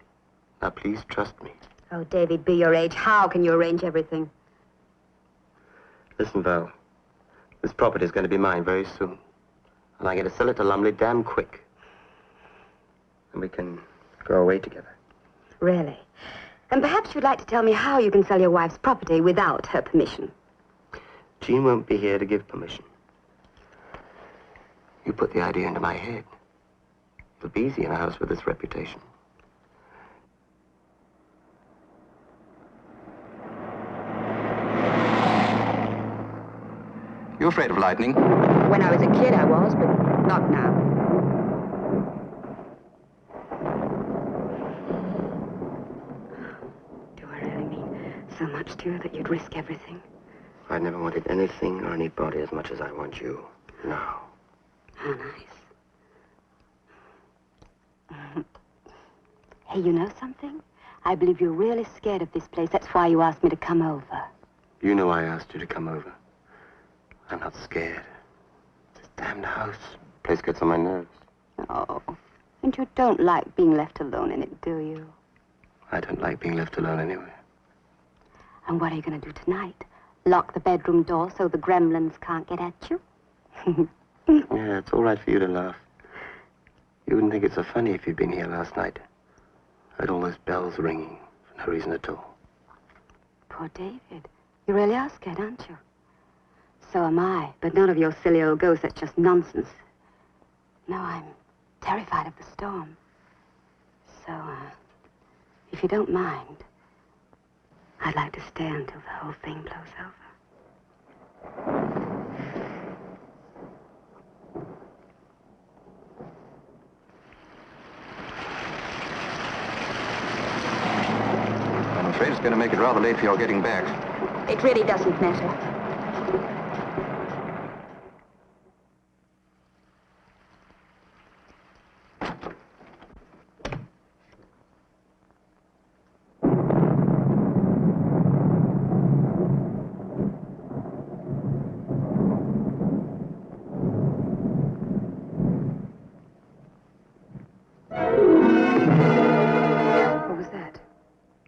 B: Now, please trust me.
F: Oh, David, be your age. How can you arrange everything?
B: Listen, Val. This property is going to be mine very soon. And I'm going to sell it to Lumley damn quick. And we can go away together.
F: Really? Then perhaps you'd like to tell me how you can sell your wife's property without her permission.
B: Jean won't be here to give permission. You put the idea into my head. It'll be easy in a house with this reputation.
C: You afraid of lightning?
F: When I was a kid, I was, but not now. Do I really mean so much to you that you'd risk everything?
B: I never wanted anything or anybody as much as I want you now.
F: How nice. Hey, you know something? I believe you're really scared of this place. That's why you asked me to come over.
B: You know I asked you to come over. I'm not scared. This damned house. Place gets on my nerves.
F: Oh, and you don't like being left alone in it, do you?
B: I don't like being left alone anywhere.
F: And what are you going to do tonight? Lock the bedroom door so the gremlins can't get at you?
B: Yeah, it's all right for you to laugh. You wouldn't think it so funny if you'd been here last night. Heard all those bells ringing for no reason at all.
F: Poor David. You really are scared, aren't you? So am I, but none of your silly old ghosts. That's just nonsense. No, I'm terrified of the storm. So, if you don't mind, I'd like to stay until the whole thing blows over.
C: I'm afraid it's going to make it rather late for your getting back.
F: It really doesn't matter. What was that?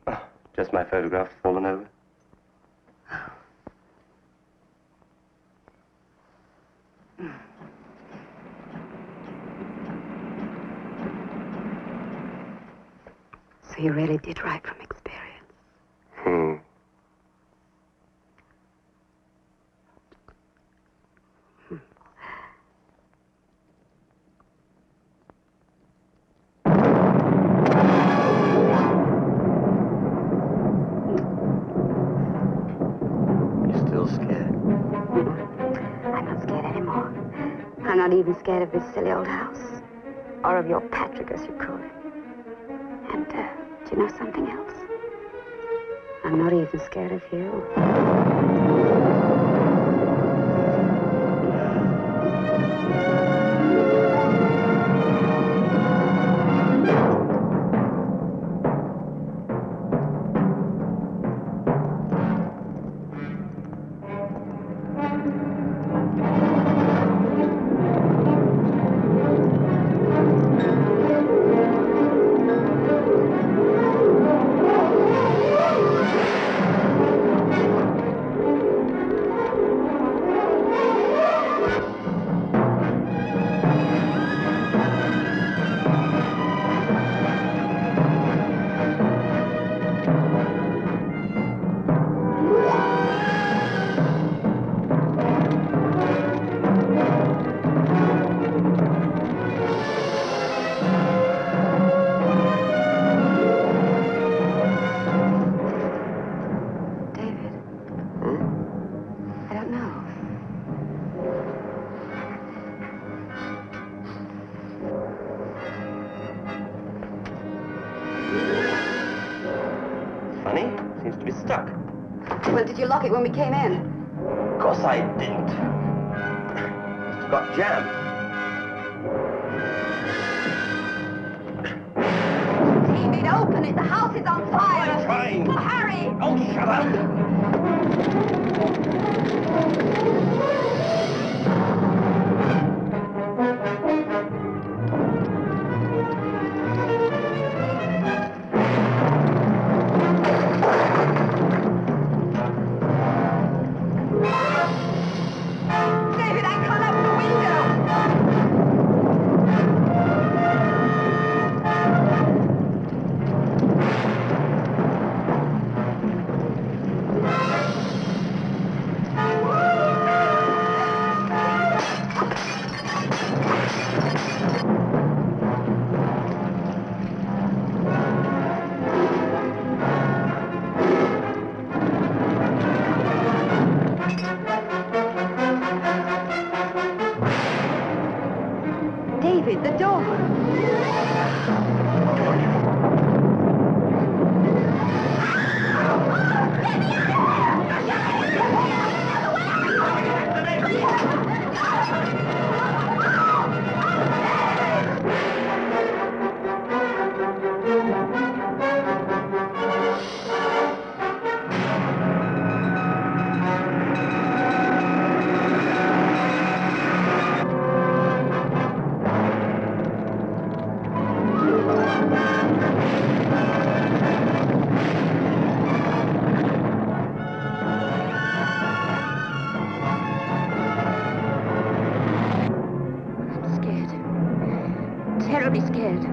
B: Oh, just my photograph fallen over.
F: So you really did write from experience.
B: You're still scared?
F: I'm not scared anymore. I'm not even scared of this silly old house. Or of your Patrick, as you call it. And, do you know something else? I'm not even scared of you.
B: Funny, seems to be stuck.
F: Well, did you lock it when we came in?
B: Of course I didn't. It's got jammed.
F: David!
A: David, open it. The house is on fire.
B: I'm trying.
A: Hurry.
B: Oh, shut up.
A: David, I can't open the window. David, the door. Terribly scared.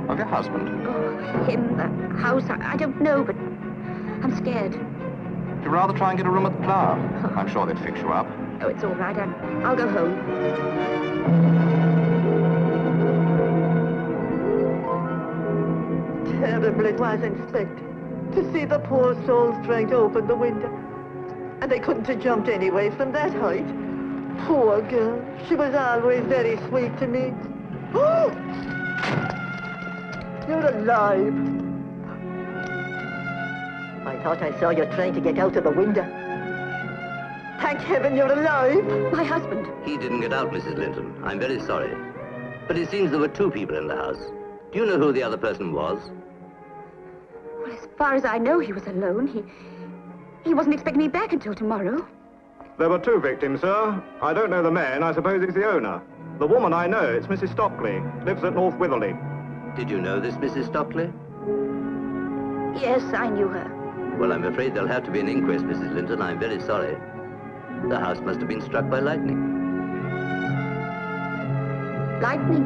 C: Of your husband?
A: Oh, him, the house, I don't know, but I'm scared.
C: Would you rather try and get a room at the club? I'm sure they'd fix you up.
A: Oh, it's all right. I'll go home.
D: Terrible it was, Inspector, to see the poor souls trying to open the window. And they couldn't have jumped anyway from that height. Poor girl. She was always very sweet to me. Oh! You're alive. I thought I saw you trying to get out of the window. Thank heaven you're alive.
A: My husband.
H: He didn't get out, Mrs. Linton. I'm very sorry. But it seems there were two people in the house. Do you know who the other person was?
A: Well, as far as I know, he was alone. He wasn't expecting me back until tomorrow.
I: There were two victims, sir. I don't know the man. I suppose he's the owner. The woman I know, it's Mrs. Stockley. Lives at North Witherley.
H: Did you know this Mrs. Stockley?
A: Yes, I knew her.
H: Well, I'm afraid there'll have to be an inquest, Mrs. Linton. I'm very sorry. The house must have been struck by lightning.
A: Lightning?